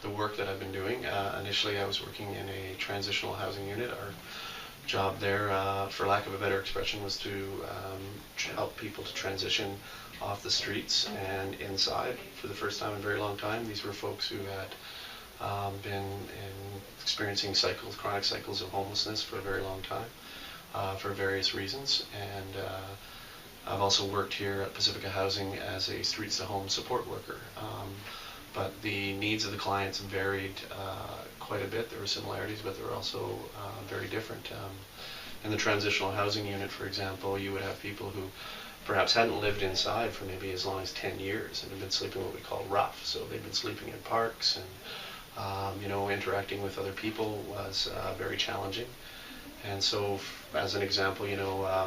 the work that I've been doing. Initially, I was working in a transitional housing unit. Our job there, for lack of a better expression, was to help people to transition off the streets and inside for the first time in a very long time. These were folks who had been experiencing chronic cycles of homelessness for a very long time, for various reasons. And I've also worked here at Pacifica Housing as a streets to home support worker. But the needs of the clients varied quite a bit. There were similarities, but there were also very different. In the transitional housing unit, for example, you would have people who perhaps hadn't lived inside for maybe as long as 10 years and have been sleeping what we call rough. So they've been sleeping in parks, and interacting with other people was very challenging. And so, as an example,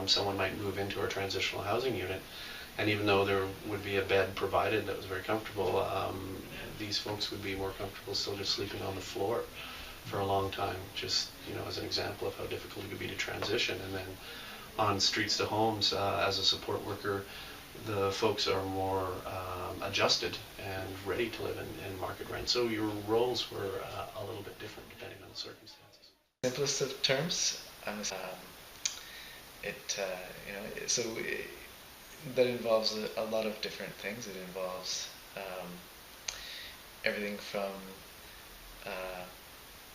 someone might move into our transitional housing unit, and even though there would be a bed provided that was very comfortable, these folks would be more comfortable still just sleeping on the floor for a long time, just as an example of how difficult it could be to transition. And then on streets to homes, as a support worker, the folks are more adjusted and ready to live in market rent. So your roles were a little bit different depending on the circumstances. Simplest of terms, that involves a lot of different things. It involves everything from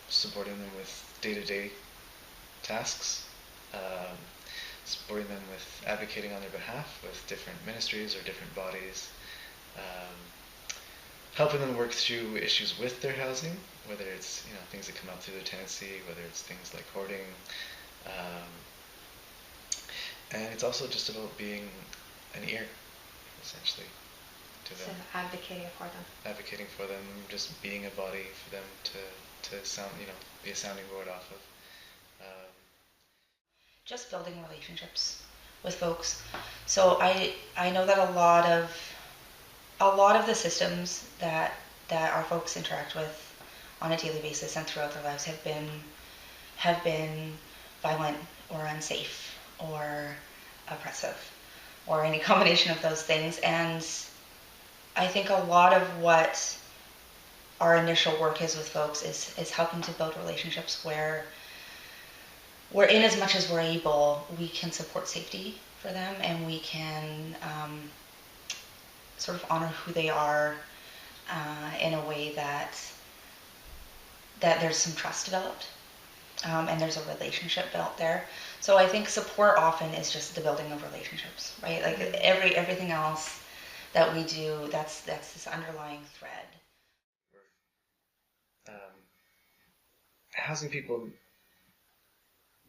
supporting them with day-to-day tasks, supporting them with advocating on their behalf with different ministries or different bodies, helping them work through issues with their housing, whether it's things that come up through their tenancy, whether it's things like hoarding, and it's also just about being an ear, essentially, to them. So advocating for them. Advocating for them, just being a body for them to sound, be a sounding board off of. Just building relationships with folks. So I know that a lot of the systems that our folks interact with on a daily basis and throughout their lives have been violent or unsafe or oppressive or any combination of those things. And I think a lot of what our initial work is with folks is helping to build relationships where in as much as we're able, we can support safety for them, and we can sort of honor who they are in a way that there's some trust developed, and there's a relationship built there. So I think support often is just the building of relationships, right? Like everything else that we do, that's this underlying thread. Housing people,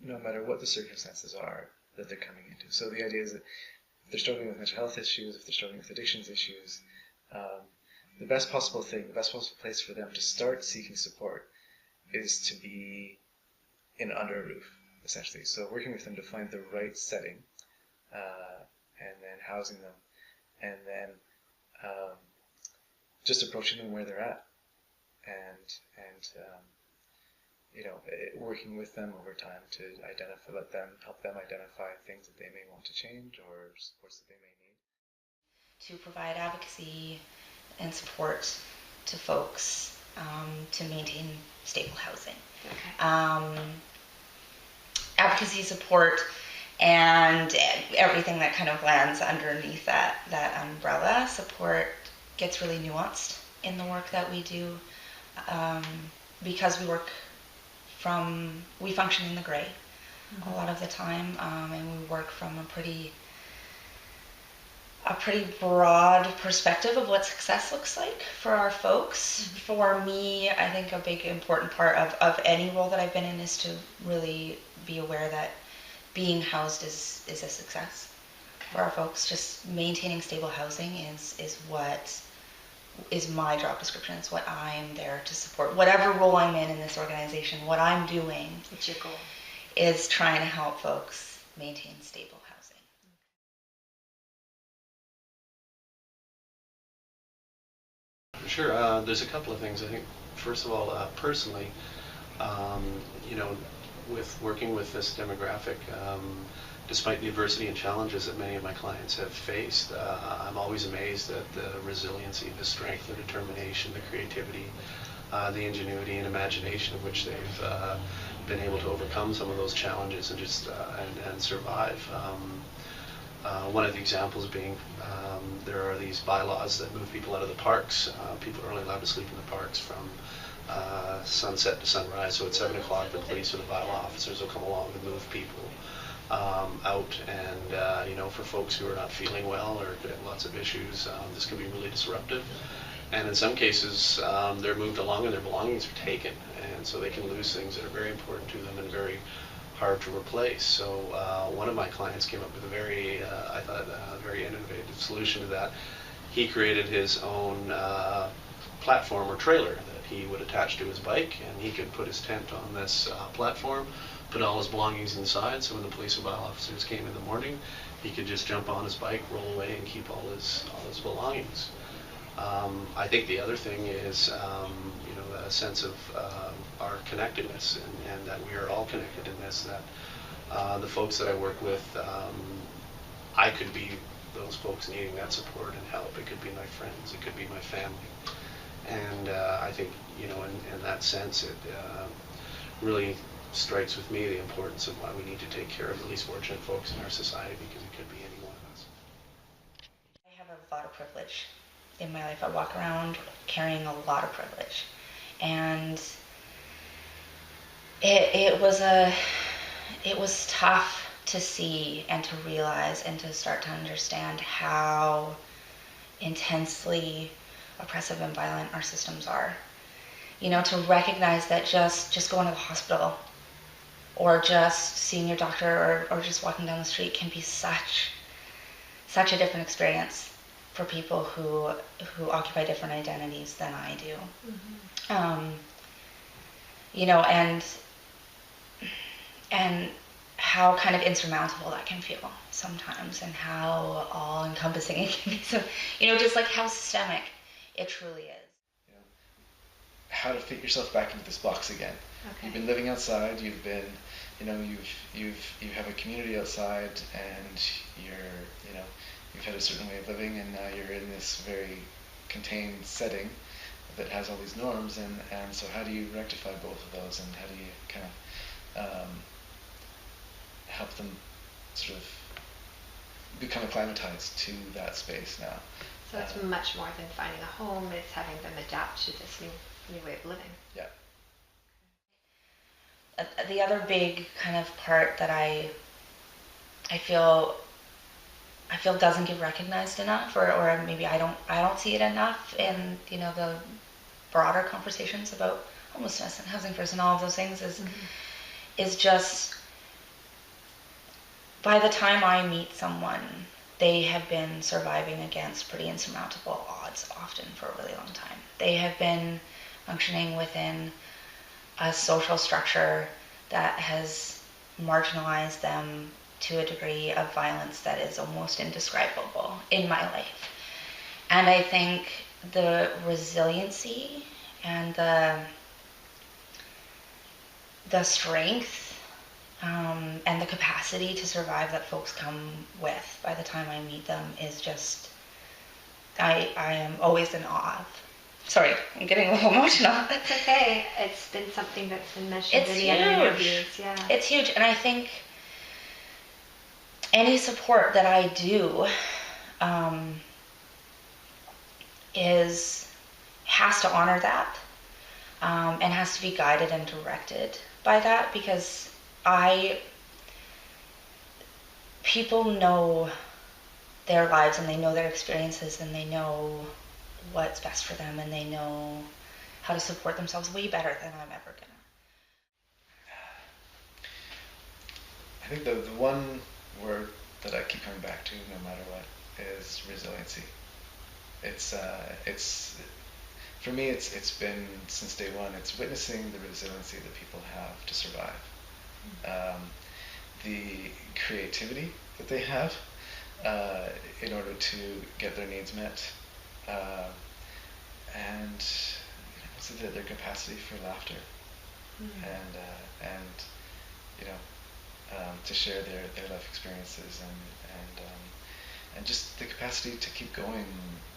no matter what the circumstances are that they're coming into. So the idea is that if they're struggling with mental health issues, if they're struggling with addictions issues, the best possible place for them to start seeking support is to be under a roof, essentially. So working with them to find the right setting, and then housing them, and then just approaching them where they're at, and working with them over time to help them identify things that they may want to change or supports that they may need. To provide advocacy and support to folks to maintain stable housing. Okay. Advocacy, support, and everything that kind of lands underneath that umbrella. Support gets really nuanced in the work that we do, because we function in the gray a lot of the time, and we work from a pretty broad perspective of what success looks like for our folks. Mm-hmm. For me, I think a big important part of any role that I've been in is to really be aware that being housed is a success for our folks. Just maintaining stable housing is what is my job description. It's what I'm there to support. Whatever role I'm in this organization, what I'm doing, it's your goal, is trying to help folks maintain stable housing. Sure. There's a couple of things. I think, first of all, personally, with working with this demographic, despite the adversity and challenges that many of my clients have faced, I'm always amazed at the resiliency, the strength, the determination, the creativity the ingenuity and imagination of which they've been able to overcome some of those challenges and just and survive. One of the examples being there are these bylaws that move people out of the parks. People are only allowed to sleep in the parks from sunset to sunrise. So at 7 o'clock, the police or the bylaw officers will come along and move people out. And for folks who are not feeling well or could have lots of issues, this can be really disruptive. And in some cases, they're moved along and their belongings are taken, and so they can lose things that are very important to them and very hard to replace. So one of my clients came up with a very, I thought, very innovative solution to that. He created his own platform or trailer that he would attach to his bike, and he could put his tent on this platform, put all his belongings inside, so when the police and bylaw officers came in the morning, he could just jump on his bike, roll away, and keep all his belongings. I think the other thing is, a sense of our connectedness, and that we are all connected in this, that the folks that I work with, I could be those folks needing that support and help. It could be my friends, it could be my family. And I think, in that sense, it really strikes with me the importance of why we need to take care of the least fortunate folks in our society, because it could be any one of us. I have a lot of privilege in my life. I walk around carrying a lot of privilege, and it was tough to see and to realize and to start to understand how intensely oppressive and violent our systems are. To recognize that just going to the hospital or just seeing your doctor or just walking down the street can be such a different experience for people who occupy different identities than I do. Mm-hmm. And how kind of insurmountable that can feel sometimes, and how all-encompassing it can be. So, just like how systemic it truly is. How to fit yourself back into this box again. Okay. You've been living outside. You've been, you have a community outside, and you've had a certain way of living, and now you're in this very contained setting that has all these norms, and so how do you rectify both of those, and how do you kind of help them sort of become acclimatized to that space now? So it's much more than finding a home, it's having them adapt to this new way of living. Yeah. The other big kind of part that I feel doesn't get recognized enough, or maybe I don't see it enough in the broader conversations about homelessness and housing first and all of those things, is just, by the time I meet someone, they have been surviving against pretty insurmountable odds, often for a really long time. They have been functioning within a social structure that has marginalized them to a degree of violence that is almost indescribable in my life. And I think the resiliency and the strength and the capacity to survive that folks come with by the time I meet them is just, I am always in awe of. Sorry, I'm getting a little emotional. That's okay. It's been something that's been mentioned in the other interviews. Yeah. It's huge, and I think any support that I do has to honor that, and has to be guided and directed by that, because people know their lives, and they know their experiences, and they know what's best for them, and they know how to support themselves way better than I'm ever gonna. I think the one word that I keep coming back to, no matter what, is resiliency. It's for me, it's been since day one. It's witnessing the resiliency that people have to survive, the creativity that they have in order to get their needs met, and their capacity for laughter, and to share their life experiences, and just the capacity to keep going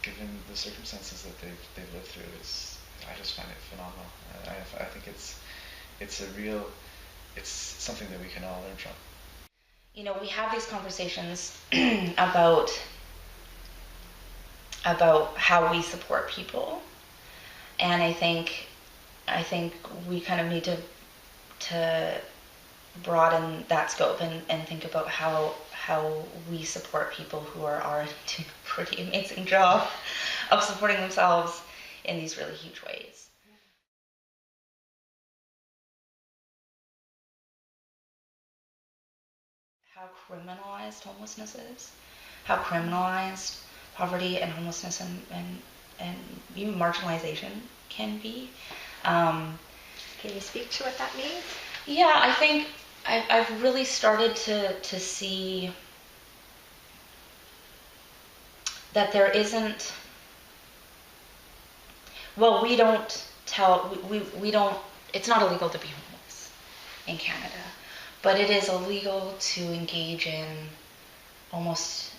given the circumstances that they've lived through I just find it phenomenal. phenomenal. I think it's something that we can all learn from. You know, we have these conversations about how we support people, and I think we kind of need to broaden that scope and think about how we support people who are already doing a pretty amazing job of supporting themselves in these really huge ways. How criminalized homelessness is, how criminalized poverty and homelessness and even marginalization can be. Can you speak to what that means? Yeah, I think I've really started to see that there isn't, well, we don't, it's not illegal to be homeless in Canada, but it is illegal to engage in most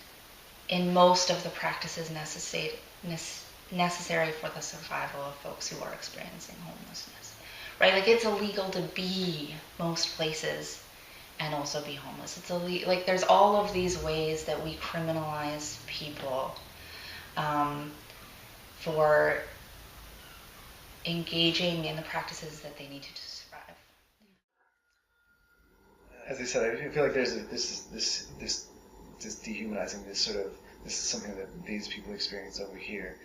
of the practices necessary for the survival of folks who are experiencing homelessness, right? Like, it's illegal to be most places and also be homeless. It's like, there's all of these ways that we criminalize people for engaging in the practices that they need to survive. As I said, I feel like there's this dehumanizing, this is something that these people experience over here,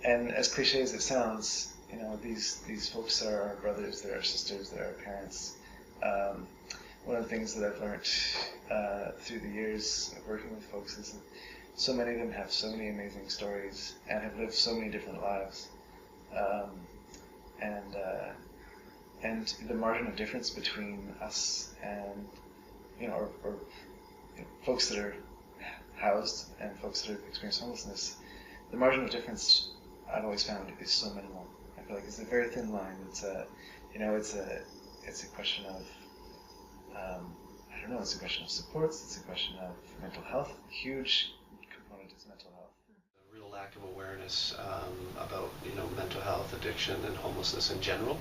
and as cliche as it sounds, you know, these folks are our brothers, they're our sisters, they're our parents. One of the things that I've learned through the years of working with folks is that so many of them have so many amazing stories and have lived so many different lives, and the margin of difference between us and, you know, or folks that are housed and folks that have experienced homelessness, the margin of difference I've always found is so minimal. I feel like it's a very thin line. It's a question of it's a question of supports. It's a question of mental health. A huge component is mental health. A real lack of awareness about, you know, mental health, addiction, and homelessness in general.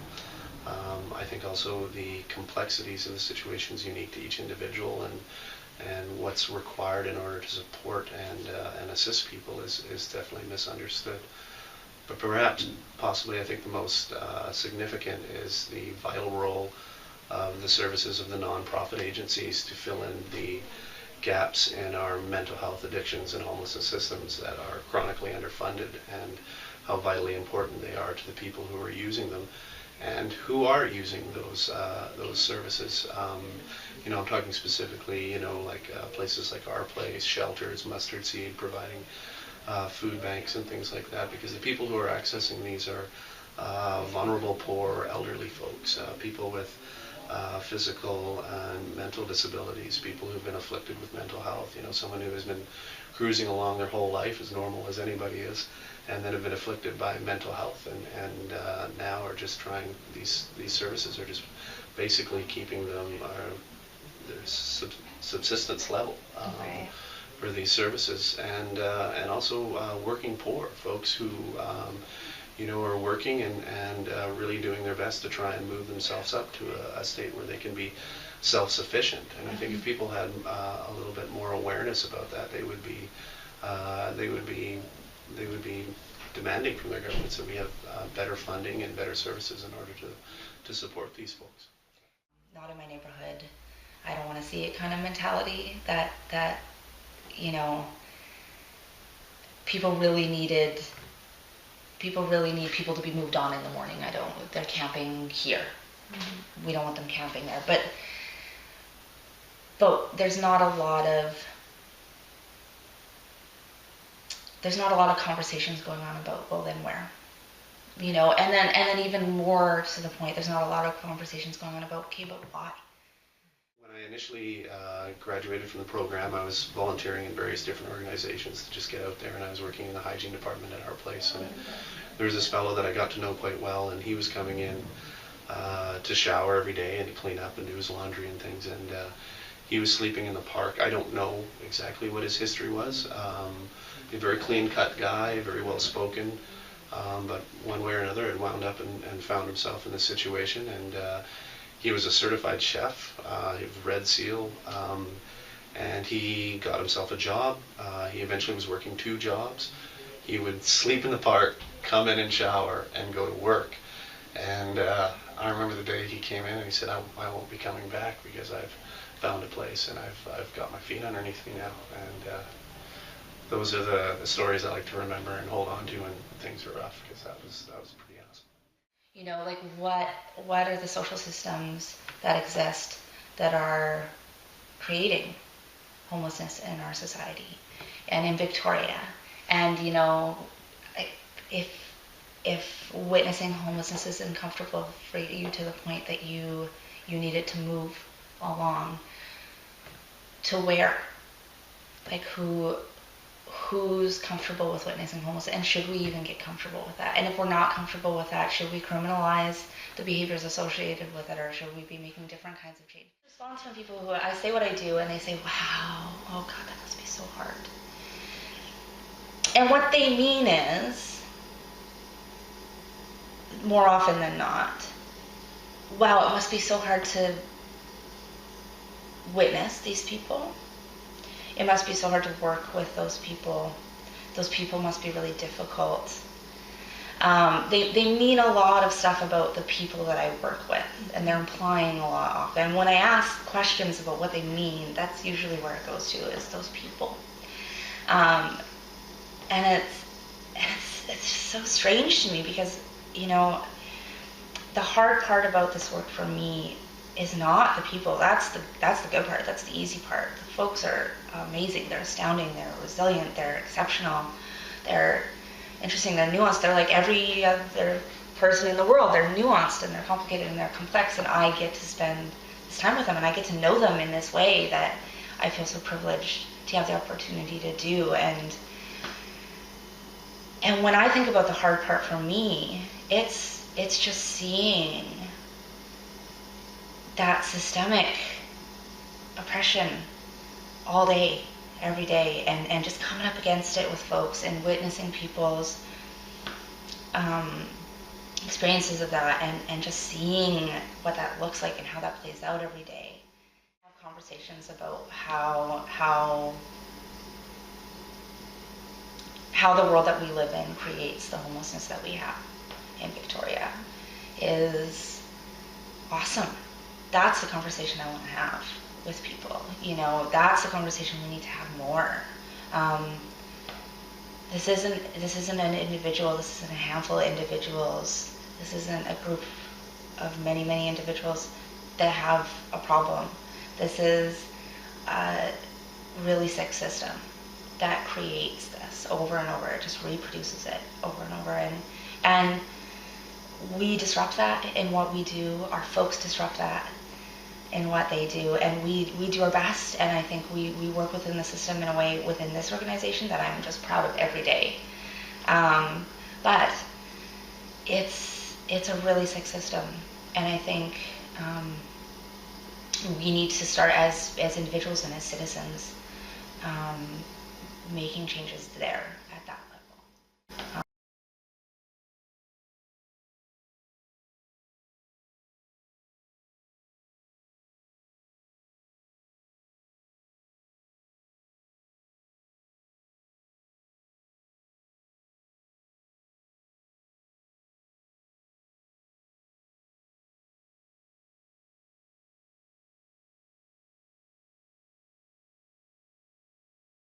I think also the complexities of the situations unique to each individual and what's required in order to support and assist people is definitely misunderstood. But perhaps, possibly, I think the most significant is the vital role of the services of the nonprofit agencies to fill in the gaps in our mental health, addictions, and homelessness systems that are chronically underfunded, and how vitally important they are to the people who are using them and who are using those services. You know, I'm talking specifically, you know, like places like Our Place, shelters, Mustard Seed, providing food banks and things like that, because the people who are accessing these are vulnerable, poor, elderly folks, people with physical and mental disabilities, people who've been afflicted with mental health. You know, someone who has been cruising along their whole life as normal as anybody is, and then have been afflicted by mental health, and now are just trying, these services are just basically keeping them their subsistence level Right. for these services, and also working poor folks who you know, are working and really doing their best to try and move themselves up to a state where they can be self-sufficient. And I think if people had a little bit more awareness about that, they would be demanding from their governments that we have better funding and better services in order to support these folks. Not in my neighborhood. I don't want to see it kind of mentality that you know, people really need people to be moved on in the morning. They're camping here. Mm-hmm. We don't want them camping there. But there's not a lot of conversations going on about, well, then where? You know, and then even more to the point, there's not a lot of conversations going on about, okay, but why? When I initially graduated from the program, I was volunteering in various different organizations to just get out there, and I was working in the hygiene department at Our Place. And there was this fellow that I got to know quite well, and he was coming in to shower every day and to clean up and do his laundry and things, and he was sleeping in the park. I don't know exactly what his history was. A very clean-cut guy, very well-spoken, but one way or another had wound up and found himself in this situation. And he was a certified chef, he was Red Seal, and he got himself a job. He eventually was working 2 jobs. He would sleep in the park, come in and shower, and go to work. And I remember the day he came in and he said, I won't be coming back because I've found a place and I've got my feet underneath me now. And those are the stories I like to remember and hold on to when things are rough, because that was pretty awesome. You know, like what are the social systems that exist that are creating homelessness in our society and in Victoria? And you know, if witnessing homelessness is uncomfortable for you to the point that you need it to move along, to where? Like who's comfortable with witnessing homelessness, and should we even get comfortable with that? And if we're not comfortable with that, should we criminalize the behaviors associated with it, or should we be making different kinds of change? Response from people who I say what I do and they say, wow, oh God, that must be so hard. And what they mean is, more often than not, wow, it must be so hard to witness these people. It must be so hard to work with those people. Those people must be really difficult. They mean a lot of stuff about the people that I work with, and they're implying a lot often. When I ask questions about what they mean, that's usually where it goes to, is those people. And it's just so strange to me because, you know, the hard part about this work for me is not the people. That's the good part. That's the easy part. The folks are amazing. They're astounding. They're resilient. They're exceptional. They're interesting. They're nuanced. They're like every other person in the world. They're nuanced and they're complicated and they're complex. And I get to spend this time with them and I get to know them in this way that I feel so privileged to have the opportunity to do. And when I think about the hard part for me, it's just seeing that systemic oppression all day, every day, and just coming up against it with folks and witnessing people's experiences of that, and just seeing what that looks like and how that plays out every day. I have conversations about how the world that we live in creates the homelessness that we have in Victoria is awesome. That's the conversation I want to have with people. You know, that's the conversation we need to have more. This isn't an individual. This isn't a handful of individuals. This isn't a group of many, many individuals that have a problem. This is a really sick system that creates this over and over. It just reproduces it over and over. And we disrupt that in what we do. Our folks disrupt that in what they do, and we do our best, and I think we work within the system in a way within this organization that I'm just proud of every day. But it's a really sick system, and I think we need to start as individuals and as citizens making changes there.